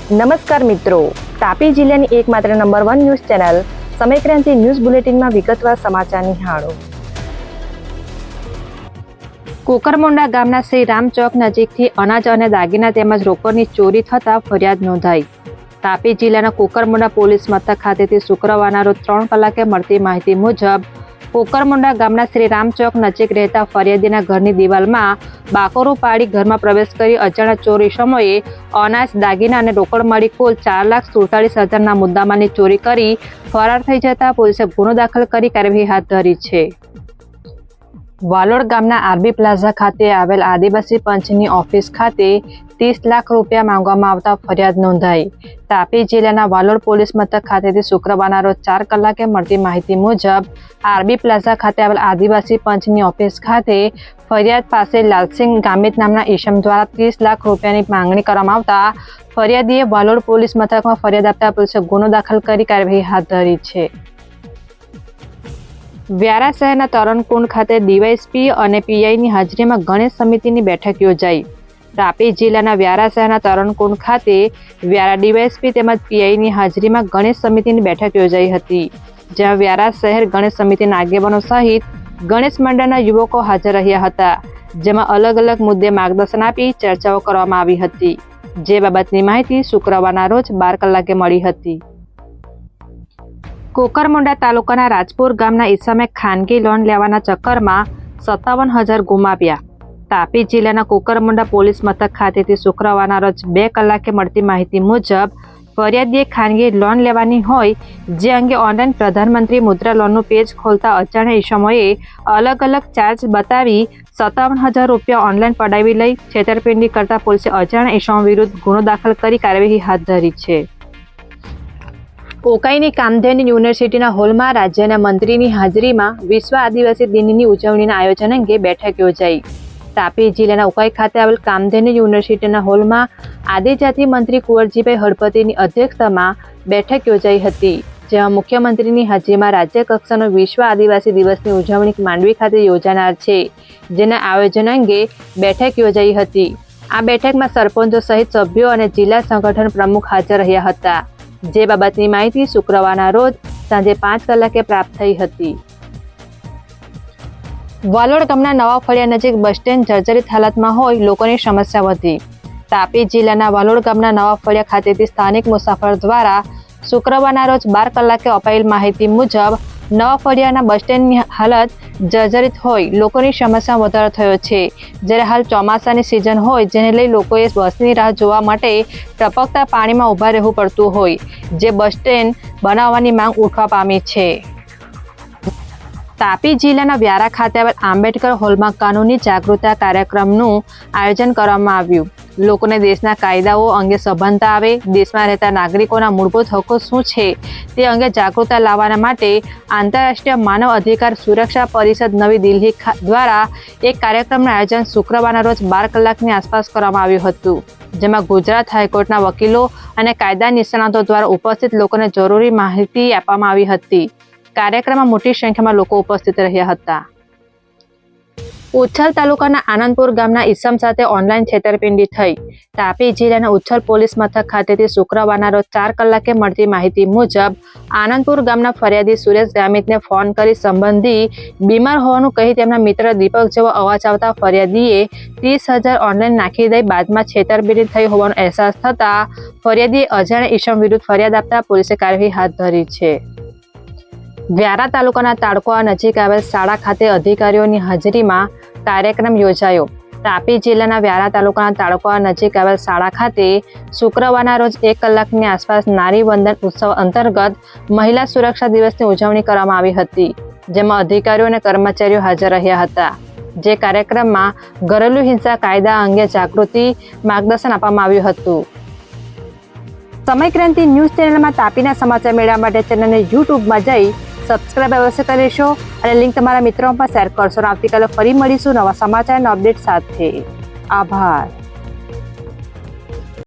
નમસ્કાર મિત્રો, તાપી જિલ્લાની એકમાત્ર number 1 news channel Samaykranti news બુલેટિનમાં વિગતવાર સમાચાર નિહાળો. કુકરમુંડા ગામના શ્રી રામ ચોક નજીકથી અનાજ અને દાગીના તેમજ રોકડની ચોરી થતા ફરિયાદ નોંધાઈ. તાપી જિલ્લાના કુકરમુંડા પોલીસ મથક ખાતેથી શુક્રવારના રોજ 3 કલાકે મળતી માહિતી મુજબ કુકરમુંડા ગામના શ્રી રામ ચોક નજીક રહેતા ફરિયાદીના ઘરની દિવાલમાં બાકોરો પાડી ઘરમાં પ્રવેશ કરી અજાણ્યા ચોર ઇસમોએ અનાજ, દાગીના અને રોકડ મળી કુલ 4,47,000ના મુદ્દામાલની ચોરી કરી ફરાર થઈ જતા પોલીસે ગુનો દાખલ કરી કાર્યવાહી હાથ ધરી છે. વાલોડ ગામના આરબી પ્લાઝા ખાતે આવેલ આદિવાસી પંચની ઓફિસ ખાતે 30 લાખ રૂપિયા માંગવામાં આવતા ફરિયાદ નોંધાઈ. તાપી જિલ્લાના વાલોડ પોલીસ મથક ખાતેથી શુક્રવારના રોજ 4 કલાકે મળતી માહિતી મુજબ આરબી પ્લાઝા ખાતે આવેલ આદિવાસી પંચની ઓફિસ ખાતે ફરિયાદ પાસે લાલસિંહ ગામિત નામના ઈસમ દ્વારા 30 લાખ રૂપિયાની માંગણી કરવામાં આવતા ફરિયાદીએ વાલોડ પોલીસ મથકમાં ફરિયાદ આપતા પોલીસે ગુનો દાખલ કરી કાર્યવાહી હાથ ધરી છે. વ્યારા શહેરના તરણકુંડ ખાતે ડીવાયએસપી અને પીઆઈની હાજરીમાં ગણેશ સમિતિની બેઠક યોજાઈ. તાપી જિલ્લાના વ્યારા શહેરના તરણકુંડ ખાતે વ્યારા ડીવાયએસપી તેમજ પીઆઈની હાજરીમાં ગણેશ સમિતિની બેઠક યોજાઈ હતી, જ્યાં વ્યારા શહેર ગણેશ સમિતિના આગેવાનો સહિત ગણેશ મંડળના યુવકો હાજર રહ્યા હતા, જેમાં અલગ અલગ મુદ્દે માર્ગદર્શન આપી ચર્ચાઓ કરવામાં આવી હતી, જે બાબતની માહિતી શુક્રવારના રોજ 12 કલાકે મળી હતી. કુકરમુંડા તાલુકાના રાજપુર ગામના ઈસમે ખાનગી લોન લેવાના ચક્કરમાં 57,000 ગુમાવ્યા. તાપી જિલ્લાના કુકરમુંડા પોલીસ મથક ખાતેથી શુક્રવારના રોજ 2 કલાકે મળતી માહિતી મુજબ ફરિયાદીએ ખાનગી લોન લેવાની હોય જે અંગે ઓનલાઈન પ્રધાનમંત્રી મુદ્રા લોનનું પેજ ખોલતા અજાણ્યા ઈસમોએ અલગ અલગ ચાર્જ બતાવી 57,000 રૂપિયા ઓનલાઈન પડાવી લઈ છેતરપિંડી કરતા પોલીસે અજાણ્યા ઈસમો વિરુદ્ધ ગુનો દાખલ કરી કાર્યવાહી હાથ ધરી છે. ઉકાઈની કામધેનુ યુનિવર્સિટીના હોલમાં રાજ્યના મંત્રીની હાજરીમાં વિશ્વ આદિવાસી દિનની ઉજવણીના આયોજન અંગે બેઠક યોજાઈ. તાપી જિલ્લાના ઉકાઈ ખાતે આવેલ કામધેનુ યુનિવર્સિટીના હોલમાં આદિજાતિ મંત્રી કુંવરજીભાઈ હળપતિની અધ્યક્ષતામાં બેઠક યોજાઈ હતી, જેમાં મુખ્યમંત્રીની હાજરીમાં રાજ્ય કક્ષાનો વિશ્વ આદિવાસી દિવસની ઉજવણી માંડવી ખાતે યોજાનાર છે, જેના આયોજન અંગે બેઠક યોજાઈ હતી. આ બેઠકમાં સરપંચો સહિત સભ્યો અને જિલ્લા સંગઠન પ્રમુખ હાજર રહ્યા હતા, જે બાબતની માહિતી શુક્રવારના રોજ સાંજે 5 કલાકે પ્રાપ્ત થઈ હતી. વાલોડ ગામના નવા ફળિયા નજીક બસ સ્ટેન્ડ જર્જરિત હાલતમાં હોય લોકોની સમસ્યા વધી. તાપી જિલ્લાના વાલોડ ગામના નવા ફળિયા ખાતેથી સ્થાનિક મુસાફર દ્વારા શુક્રવારના રોજ 12 કલાકે અપાયેલ માહિતી મુજબ નવા ફળિયાના બસ સ્ટેન્ડની હાલત જર્જરિત હોય લોકોની સમસ્યા વધારો થયો છે, જ્યારે હાલ ચોમાસાની સિઝન હોય જેને લઈ લોકોએ બસની રાહ જોવા માટે ટપકતા પાણીમાં ઊભા રહેવું પડતું હોય, જે બસ સ્ટેન્ડ બનાવવાની માંગ ઉઠવા પામી છે. તાપી જિલ્લાના વ્યારા ખાતે આવેલ આંબેડકર હોલમાં કાનૂની જાગૃતતા કાર્યક્રમનું આયોજન કરવામાં આવ્યું. લોકોને દેશના કાયદાઓ અંગે સભાનતા આવે, દેશમાં રહેતા નાગરિકોના મૂળભૂત હકો શું છે તે અંગે જાગૃતતા લાવવા માટે આંતરરાષ્ટ્રીય માનવ અધિકાર સુરક્ષા પરિષદ નવી દિલ્હી દ્વારા એક કાર્યક્રમનું આયોજન શુક્રવારના રોજ 12 કલાકની આસપાસ કરવામાં આવ્યું હતું, જેમાં ગુજરાત હાઈકોર્ટના વકીલો અને કાયદા નિષ્ણાતો દ્વારા ઉપસ્થિત લોકોને જરૂરી માહિતી આપવામાં આવી હતી. કાર્યક્રમમાં મોટી સંખ્યામાં લોકો ઉપસ્થિત રહ્યા હતા. ઉચ્છલ તાલુકાના આનંદપુર ગામના ઈસમ સાથે ઓનલાઈન છેતરપિંડી થઈ. તાપી જિલ્લાના ઉચ્છલ પોલીસ મથક ખાતેથી શુક્રવારના રોજ 4 કલાકે મળતી માહિતી મુજબ આનંદપુર ગામના ફરિયાદી સુરેશ ગામિતને ફોન કરી સંબંધી બીમાર હોવાનું કહી તેમના મિત્ર દીપક જેવો અવાજ આવતા ફરિયાદીએ 30,000 ઓનલાઈન નાખી દઈ બાદમાં છેતરપિંડી થઈ હોવાનો અહેસાસ થતા ફરિયાદીએ અજાણ્યા ઈસમ વિરુદ્ધ ફરિયાદ આપતા પોલીસે કાર્યવાહી હાથ ધરી છે. વ્યારા તાલુકાના તાડકોવા નજીક આવેલ શાળા ખાતે અધિકારીઓની હાજરીમાં કાર્યક્રમ યોજાયો. તાપી જિલ્લાના વ્યારા તાલુકાના તાડકોવા નજીક આવેલ શાળા ખાતે શુક્રવારના રોજ 1 કલાકની આસપાસ નારી વંદન ઉત્સવ અંતર્ગત મહિલા સુરક્ષા દિવસની ઉજવણી કરવામાં આવી હતી, જેમાં અધિકારીઓ અને કર્મચારીઓ હાજર રહ્યા હતા. જે કાર્યક્રમમાં ઘરેલુ હિંસા કાયદા અંગે જાગૃતિ માર્ગદર્શન આપવામાં આવ્યું હતું. સમયક્રાંતિ ન્યૂઝ ચેનલમાં તાપીના સમાચાર મેળવવા માટે ચેનલને યુટ્યુબમાં જઈ સબસ્ક્રાઇબ અવશ્ય કરીશો અને લિંક તમારા મિત્રોમાં શેર કરશો. આવતીકાલે ફરી મળીશું નવા સમાચારના અપડેટ સાથે. આભાર.